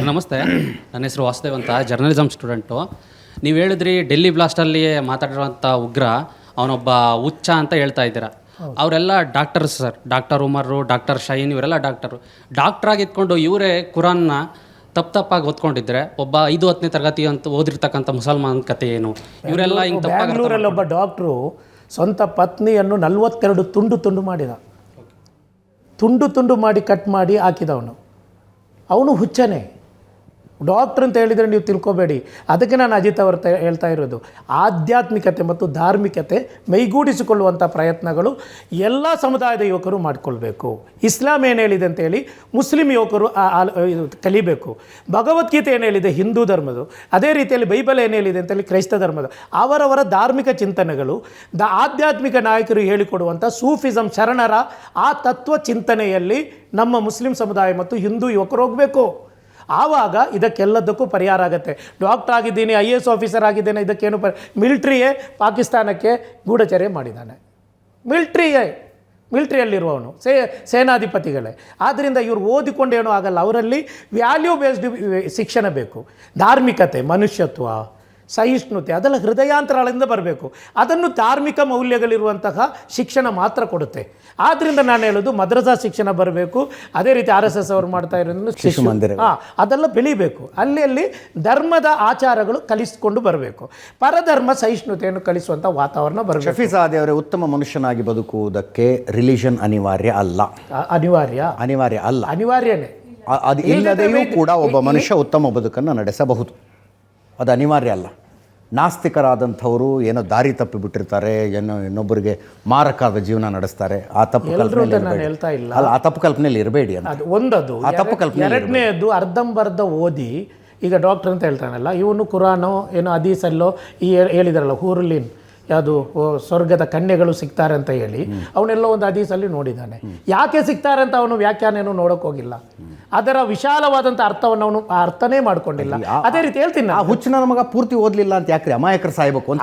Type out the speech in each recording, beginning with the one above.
Sir ನಮಸ್ತೆ. ನನ್ನ ಹೆಸರು ವಾಸುದೇವ್ ಅಂತ, ಜರ್ನಲಿಸಮ್ ಸ್ಟೂಡೆಂಟು. ನೀವು ಹೇಳಿದ್ರಿ ಡೆಲ್ಲಿ ಬ್ಲಾಸ್ಟಲ್ಲಿ ಮಾತಾಡಿರೋಂಥ ಉಗ್ರ ಅವನೊಬ್ಬ ಹುಚ್ಚ ಅಂತ ಹೇಳ್ತಾ ಇದ್ದೀರಾ. ಅವರೆಲ್ಲ doctors sir, doctor Umar, doctor Shine, ಇವರೆಲ್ಲ ಡಾಕ್ಟ್ರಾಗಿ ಇದ್ಕೊಂಡು ಇವರೇ ಕುರಾನ್ನ ತಪ್ಪಾಗಿ ಓದ್ಕೊಂಡಿದ್ರೆ ಒಬ್ಬ 5-10ನೇ ತರಗತಿ ಅಂತ ಓದಿರ್ತಕ್ಕಂಥ ಮುಸಲ್ಮಾನ್ ಕತೆ ಏನು? ಇವರೆಲ್ಲ ಹಿಂಗೆ ಬ್ಯಾಂಗ್ಳೂರಲ್ಲಿ ಒಬ್ಬ ಡಾಕ್ಟ್ರು ಸ್ವಂತ ಪತ್ನಿಯನ್ನು 42 ತುಂಡು ಮಾಡಿದ. ತುಂಡು ಮಾಡಿ ಕಟ್ ಮಾಡಿ ಹಾಕಿದವನು. ಅವನು ಹುಚ್ಚನೇ. ಡಾಕ್ಟ್ರ್ ಅಂತ ಹೇಳಿದರೆ ನೀವು ತಿಳ್ಕೊಬೇಡಿ. ಅದಕ್ಕೆ ನಾನು ಅಜಿತ್ ಅವರು ಹೇಳ್ತಾ ಇರೋದು, ಆಧ್ಯಾತ್ಮಿಕತೆ ಮತ್ತು ಧಾರ್ಮಿಕತೆ ಮೈಗೂಡಿಸಿಕೊಳ್ಳುವಂಥ ಪ್ರಯತ್ನಗಳು ಎಲ್ಲ ಸಮುದಾಯದ ಯುವಕರು ಮಾಡಿಕೊಳ್ಬೇಕು. ಇಸ್ಲಾಂ ಏನು ಹೇಳಿದೆ ಅಂತೇಳಿ ಮುಸ್ಲಿಂ ಯುವಕರು ಕಲಿಬೇಕು. ಭಗವದ್ಗೀತೆ ಏನು ಹೇಳಿದೆ ಹಿಂದೂ ಧರ್ಮದ್ದು, ಅದೇ ರೀತಿಯಲ್ಲಿ ಬೈಬಲ್ ಏನು ಹೇಳಿದೆ ಅಂತೇಳಿ ಕ್ರೈಸ್ತ ಧರ್ಮದ, ಅವರವರ ಧಾರ್ಮಿಕ ಚಿಂತನೆಗಳು ಆಧ್ಯಾತ್ಮಿಕ ನಾಯಕರು ಹೇಳಿಕೊಡುವಂಥ ಸೂಫಿಸಮ್ ಶರಣರ ಆ ತತ್ವ ಚಿಂತನೆಯಲ್ಲಿ ನಮ್ಮ ಮುಸ್ಲಿಂ ಸಮುದಾಯ ಮತ್ತು ಹಿಂದೂ ಯುವಕರು ಹೋಗಬೇಕು. ಆವಾಗ ಇದಕ್ಕೆಲ್ಲದಕ್ಕೂ ಪರಿಹಾರ ಆಗುತ್ತೆ. ಡಾಕ್ಟರ್ ಆಗಿದ್ದೀನಿ, IAS ಆಫೀಸರ್ ಆಗಿದ್ದೇನೆ, ಇದಕ್ಕೇನು ಮಿಲ್ಟ್ರಿಯೇ ಪಾಕಿಸ್ತಾನಕ್ಕೆ ಗೂಢಚರ್ಯೆ ಮಾಡಿದ್ದಾನೆ. ಮಿಲ್ಟ್ರಿಯಲ್ಲಿರುವವನು ಸೇನಾಧಿಪತಿಗಳೇ. ಆದ್ದರಿಂದ ಇವರು ಓದಿಕೊಂಡೇನೂ ಆಗಲ್ಲ. ಅವರಲ್ಲಿ ವ್ಯಾಲ್ಯೂ ಬೇಸ್ಡ್ ಶಿಕ್ಷಣ ಬೇಕು. ಧಾರ್ಮಿಕತೆ, ಮನುಷ್ಯತ್ವ, ಸಹಿಷ್ಣುತೆ ಅದೆಲ್ಲ ಹೃದಯಾಂತರಾಳದಿಂದ ಬರಬೇಕು. ಅದನ್ನು ಧಾರ್ಮಿಕ ಮೌಲ್ಯಗಳಿರುವಂತಹ ಶಿಕ್ಷಣ ಮಾತ್ರ ಕೊಡುತ್ತೆ. ಆದ್ದರಿಂದ ನಾನು ಹೇಳೋದು ಮದ್ರಸಾ ಶಿಕ್ಷಣ ಬರಬೇಕು. ಅದೇ ರೀತಿ RSS ಅವರು ಮಾಡ್ತಾ ಇರೋದನ್ನು ಅದೆಲ್ಲ ಬೆಳಿಬೇಕು. ಅಲ್ಲಿ ಧರ್ಮದ ಆಚಾರಗಳು ಕಲಿಸಿಕೊಂಡು ಬರಬೇಕು. ಪರಧರ್ಮ ಸಹಿಷ್ಣುತೆಯನ್ನು ಕಲಿಸುವಂಥ ವಾತಾವರಣ ಬರಬೇಕು. ಶಫೀಜ್ ಅವರೇ, ಉತ್ತಮ ಮನುಷ್ಯನಾಗಿ ಬದುಕುವುದಕ್ಕೆ ರಿಲಿಜನ್ ಅನಿವಾರ್ಯ ಅಲ್ಲ. ಅನಿವಾರ್ಯನೇ. ಅದು ಇಲ್ಲದೆಯೂ ಕೂಡ ಒಬ್ಬ ಮನುಷ್ಯ ಉತ್ತಮ ಬದುಕನ್ನು ನಡೆಸಬಹುದು. ಅದು ಅನಿವಾರ್ಯ ಅಲ್ಲ. ನಾಸ್ತಿಕರಾದಂಥವರು ಏನೋ ದಾರಿ ತಪ್ಪಿ ಬಿಟ್ಟಿರ್ತಾರೆ, ಏನೋ ಇನ್ನೊಬ್ಬರಿಗೆ ಮಾರಕಾದ ಜೀವನ ನಡೆಸ್ತಾರೆ. ಆ ತಪ್ಪು ಕಲ್ಪನೆಯಲ್ಲಿ ಇರಬೇಡಿ ಅಂತ. ಒಂದದು. ಆ ತಪ್ಪು ಕಲ್ಪನೆ. ಎರಡನೇದು, ಅರ್ಧಂಬರ್ಧ ಓದಿ, ಈಗ ಡಾಕ್ಟರ್ ಅಂತ ಹೇಳ್ತಾನಲ್ಲ, ಇವನು ಕುರಾನೋ ಏನೋ ಹದೀಸಲ್ಲೋ ಹೇಳಿದಾರಲ್ಲ, ಹೂರುಲಿನ್ ಯಾವುದು ಸ್ವರ್ಗದ ಕನ್ಯೆಗಳು ಸಿಗ್ತಾರೆ ಅಂತ ಹೇಳಿ ಅವನೆಲ್ಲೋ ಒಂದು ಹದೀಸಲ್ಲಿ ನೋಡಿದ್ದಾನೆ. ಯಾಕೆ ಸಿಗ್ತಾರೆ ಅಂತ ಅವನು ವ್ಯಾಖ್ಯಾನೇನು ನೋಡೋಕೆ ಹೋಗಿಲ್ಲ. ಅದರ ವಿಶಾಲವಾದಂಥ ಅರ್ಥವನ್ನು ಅವನು ಅರ್ಥನೇ ಮಾಡ್ಕೊಂಡಿಲ್ಲ. ಅದೇ ರೀತಿ ಹೇಳ್ತೀನಿ, ಆ ಹುಚ್ಚಿನ ಮಗ ಪೂರ್ತಿ ಓದಲಿಲ್ಲ ಅಂತ ಯಾಕ್ರಿ ಅಮಾಯಕರು ಸಾಯ್ಬೇಕು ಅಂತ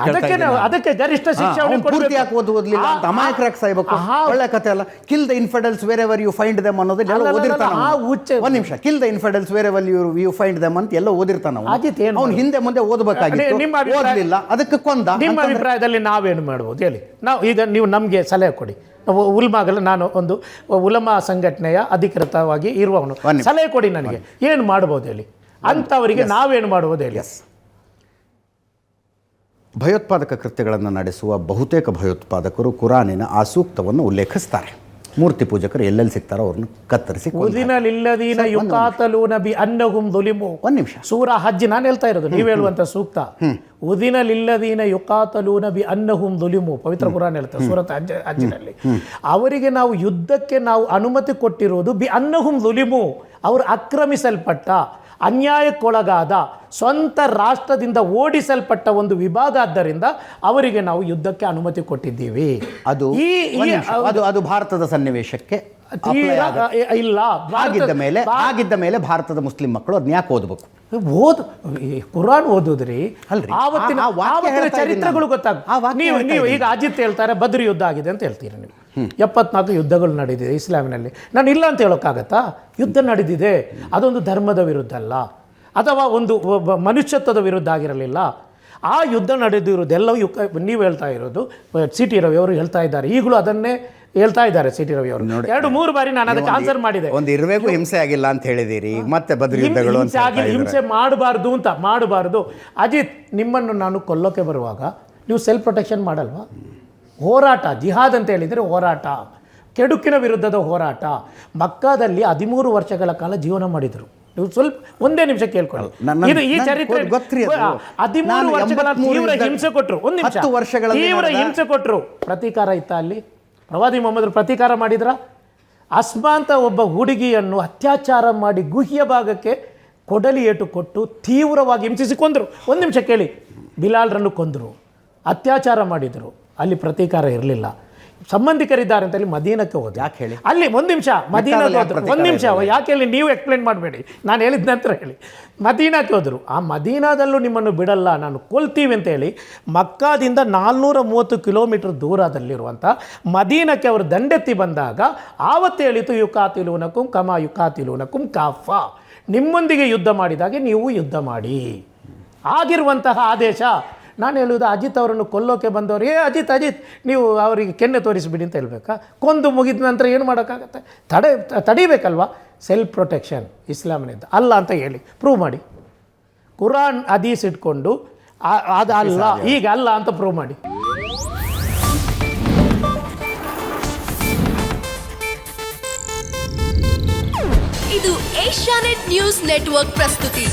ಅದಕ್ಕೆ ಗರಿಷ್ಠ ಶಿಕ್ಷೆ ಪೂರ್ತಿ ಯಾಕೆ ಓದಲಿಲ್ಲ ಅಂತ ಅಮಾಯಕರು ಯಾಕೆ ಸಾಯ್ಬೇಕು? ಒಳ್ಳೆ ಕಥೆ ಅಲ್ಲ. Kill the infidels wherever you find them ಅನ್ನೋದು ಎಲ್ಲ ಓದಿರ್ತಾನೆ. ಒಂದು ನಿಮಿಷ, kill the infidels wherever you find them ಅಂತ ಎಲ್ಲ ಓದಿರ್ತಾನೆ. ಅವ್ನು ಹಿಂದೆ ಮುಂದೆ ಓದಬೇಕಾಗಿತ್ತು, ಓದಲಿಲ್ಲ, ಅದಕ್ಕೆ ಕೊಂದ. ನಿಮ್ಮ ಅಭಿಪ್ರಾಯದಲ್ಲಿ ನಾವೇನು ಮಾಡ್ಬೋದು ಹೇಳಿ? ಈಗ ನೀವು ನಮಗೆ ಸಲಹೆ ಕೊಡಿ. ನಾನು ಒಂದು ಉಲಮಾ ಸಂಘಟನೆಯ ಅಧಿಕೃತವಾಗಿ ಇರುವವನು. ಸಲಹೆ ಕೊಡಿ ನನಗೆ, ಏನು ಮಾಡ್ಬೋದು ಹೇಳಿ? ಅಂಥವರಿಗೆ ನಾವೇನು ಮಾಡ್ಬೋದು ಹೇಳಿ? ಭಯೋತ್ಪಾದಕ ಕೃತ್ಯಗಳನ್ನು ನಡೆಸುವ ಬಹುತೇಕ ಭಯೋತ್ಪಾದಕರು ಕುರಾನಿನ ಆ ಸೂಕ್ತವನ್ನು ಉಲ್ಲೇಖಿಸ್ತಾರೆ. ಮೂರ್ತಿ ಪೂಜಕರು ಎಲ್ಲೆಲ್ಲಿ ಸಿಗ್ತಾರೋ ಅವ್ರನ್ನ ಕತ್ತರಿಸಿ ಒಂದು ನಿಮಿಷ. ಸೂರ ಹಜ್ ನಾನು ಹೇಳ್ತಾ ಇರೋದು, ನೀವು ಹೇಳುವಂತ ಸೂಕ್ತ. ಉದಿನಲಿಲ್ಲದೀನ ಯುಕಾತಲೂನ ಬಿ ಅನ್ನಹುಂ ದುಲಿಮು, ಪವಿತ್ರ ಕುರಾನ್ ಹೇಳ್ತಾರೆ ಸೂರತ್ ಹಜ್ಜಿನಲ್ಲಿ. ಅವರಿಗೆ ನಾವು ಯುದ್ಧಕ್ಕೆ ನಾವು ಅನುಮತಿ ಕೊಟ್ಟಿರುವುದು ಬಿ ಅನ್ನಹುಂ ದುಲಿಮು, ಅವರು ಆಕ್ರಮಿಸಲ್ಪಟ್ಟ, ಅನ್ಯಾಯಕ್ಕೊಳಗಾದ, ಸ್ವಂತ ರಾಷ್ಟ್ರದಿಂದ ಓಡಿಸಲ್ಪಟ್ಟ ಒಂದು ವಿಭಾಗ. ಆದ್ದರಿಂದ ಅವರಿಗೆ ನಾವು ಯುದ್ಧಕ್ಕೆ ಅನುಮತಿ ಕೊಟ್ಟಿದ್ದೀವಿ. ಅದು ಭಾರತದ ಸನ್ನಿವೇಶಕ್ಕೆ ಇಲ್ಲ. ಆಗಿದ್ದ ಮೇಲೆ ಭಾರತದ ಮುಸ್ಲಿಂ ಮಕ್ಕಳು ಅದನ್ನ ಯಾಕೆ ಓದಬೇಕು? ಕುರಾನ್ ಓದಿದ್ರಿ ಆವತ್ತಿನ ಚರಿತ್ರೆಗಳು ಗೊತ್ತಾಗ. ನೀವು ಈಗ ಅಜಿತ್ ಹೇಳ್ತಾರೆ ಬದ್ರಿ ಯುದ್ಧ ಆಗಿದೆ ಅಂತ ಹೇಳ್ತೀರಿ. ನೀವು 74 ಯುದ್ಧಗಳು ನಡೆದಿದೆ ಇಸ್ಲಾಮಿನಲ್ಲಿ. ನಾನು ಇಲ್ಲ ಅಂತ ಹೇಳೋಕ್ಕಾಗತ್ತಾ? ಯುದ್ಧ ನಡೆದಿದೆ. ಅದೊಂದು ಧರ್ಮದ ವಿರುದ್ಧ ಅಲ್ಲ, ಅಥವಾ ಒಂದು ಮನುಷ್ಯತ್ವದ ವಿರುದ್ಧ ಆಗಿರಲಿಲ್ಲ. ಆ ಯುದ್ಧ ನಡೆದಿರೋದೆಲ್ಲವೂ ನೀವು ಹೇಳ್ತಾ ಇರೋದು. CT ರವಿ ಅವರು ಹೇಳ್ತಾ ಇದ್ದಾರೆ, ಈಗಲೂ ಅದನ್ನೇ ಹೇಳ್ತಾ ಇದ್ದಾರೆ. CT ರವಿ ಅವರು 2-3 ಬಾರಿ ನಾನು ಅದಕ್ಕೆ ಆನ್ಸರ್ ಮಾಡಿದೆ. ಒಂದು ಇರುವೆಗೂ ಹಿಂಸೆ ಆಗಿಲ್ಲ ಅಂತ ಹೇಳಿದ್ದೀರಿ, ಮತ್ತೆ ಬದ್ರಿ ಯುದ್ಧಗಳು ಹಿಂಸೆ ಮಾಡಬಾರ್ದು. ಅಜಿತ್, ನಿಮ್ಮನ್ನು ನಾನು ಕೊಲ್ಲೋಕೆ ಬರುವಾಗ ನೀವು ಸೆಲ್ಫ್ ಪ್ರೊಟೆಕ್ಷನ್ ಮಾಡಲ್ವಾ? ಹೋರಾಟ, ಜಿಹಾದ್ ಅಂತ ಹೇಳಿದರೆ ಹೋರಾಟ, ಕೆಡುಕಿನ ವಿರುದ್ಧದ ಹೋರಾಟ. ಮಕ್ಕಾದಲ್ಲಿ 13 ವರ್ಷಗಳ ಕಾಲ ಜೀವನ ಮಾಡಿದರು. ನೀವು ಸ್ವಲ್ಪ ಒಂದೇ ನಿಮಿಷ ಕೇಳ್ಕೊಳ್ಳಿ. ಇದು ಈ ಚರಿತ್ರೆ 13 ವರ್ಷಗಳ ತೀವ್ರ ಹಿಂಸೆ ಕೊಟ್ಟರು. ಒಂದು ನಿಮಿಷ, ತೀವ್ರ ಹಿಂಸೆ ಕೊಟ್ಟರು. ಪ್ರತೀಕಾರ ಇತ್ತ ಅಲ್ಲಿ? ಪ್ರವಾದಿ ಮೊಹಮ್ಮದ್ರು ಪ್ರತೀಕಾರ ಮಾಡಿದ್ರ? ಅಸ್ಮಾ ಅಂತ ಒಬ್ಬ ಹುಡುಗಿಯನ್ನು ಅತ್ಯಾಚಾರ ಮಾಡಿ ಗುಹ್ಯ ಭಾಗಕ್ಕೆ ಕೊಡಲಿ ಏಟು ಕೊಟ್ಟು ತೀವ್ರವಾಗಿ ಹಿಂಸಿಸಿ ಕೊಂದರು. ಒಂದು ನಿಮಿಷ ಕೇಳಿ. ಬಿಲಾಲ್ರನ್ನು ಕೊಂದರು, ಅತ್ಯಾಚಾರ ಮಾಡಿದರು. ಅಲ್ಲಿ ಪ್ರತೀಕಾರ ಇರಲಿಲ್ಲ. ಸಂಬಂಧಿಕರಿದ್ದಾರೆ ಅಂತ ಹೇಳಿ ಮದೀನಕ್ಕೆ ಹೋದ. ಯಾಕೆ ಹೇಳಿ? ಅಲ್ಲಿ ಒಂದು ನಿಮಿಷ ಮದೀನಕ್ಕೆ ಹೋದ್ರು. ಒಂದು ನಿಮಿಷ, ಯಾಕೆ ಹೇಳಿ? ನೀವು ಎಕ್ಸ್ಪ್ಲೇನ್ ಮಾಡಬೇಡಿ, ನಾನು ಹೇಳಿದ ನಂತರ ಹೇಳಿ. ಮದೀನಕ್ಕೆ ಹೋದರು. ಆ ಮದೀನಾದಲ್ಲೂ ನಿಮ್ಮನ್ನು ಬಿಡಲ್ಲ, ನಾನು ಕೊಲ್ತೀವಿ ಅಂತ ಹೇಳಿ ಮಕ್ಕಾದಿಂದ 430 ಕಿಲೋಮೀಟರ್ ದೂರದಲ್ಲಿರುವಂಥ ಮದೀನಕ್ಕೆ ಅವರು ದಂಡೆತ್ತಿ ಬಂದಾಗ ಆವತ್ತು ಹೇಳಿತು, ಯುಕಾತಿಲೂನಕುಂ ಕಮಾ ಯುಕಾತಿಲೂನಕುಂ ಕಾಫಾ. ನಿಮ್ಮೊಂದಿಗೆ ಯುದ್ಧ ಮಾಡಿದಾಗೆ ನೀವು ಯುದ್ಧ ಮಾಡಿ. ಆಗಿರುವಂತಹ ಆದೇಶ. ನಾನು ಹೇಳುವುದು ಅಜಿತ್ ಅವರನ್ನು ಕೊಲ್ಲೋಕೆ ಬಂದವರು, ಅಜಿತ್ ನೀವು ಅವರಿಗೆ ಕೆನ್ನೆ ತೋರಿಸಿಬಿಡಿ ಅಂತ ಹೇಳ್ಬೇಕಾ? ಕೊಂದು ಮುಗಿದ ನಂತರ ಏನು ಮಾಡೋಕ್ಕಾಗತ್ತೆ? ತಡಿಬೇಕಲ್ವಾ? ಸೆಲ್ಫ್ ಪ್ರೊಟೆಕ್ಷನ್ ಇಸ್ಲಾಮಿನಿಂದ ಅಲ್ಲ ಅಂತ ಹೇಳಿ ಪ್ರೂವ್ ಮಾಡಿ. ಕುರಾನ್ ಹದೀಸ್ ಇಟ್ಕೊಂಡು ಅದಲ್ಲ ಈಗ ಅಲ್ಲ ಅಂತ ಪ್ರೂವ್ ಮಾಡಿ. ಇದು ಏಷ್ಯಾನೆಟ್ ನ್ಯೂಸ್ ನೆಟ್ವರ್ಕ್ ಪ್ರಸ್ತುತಿ.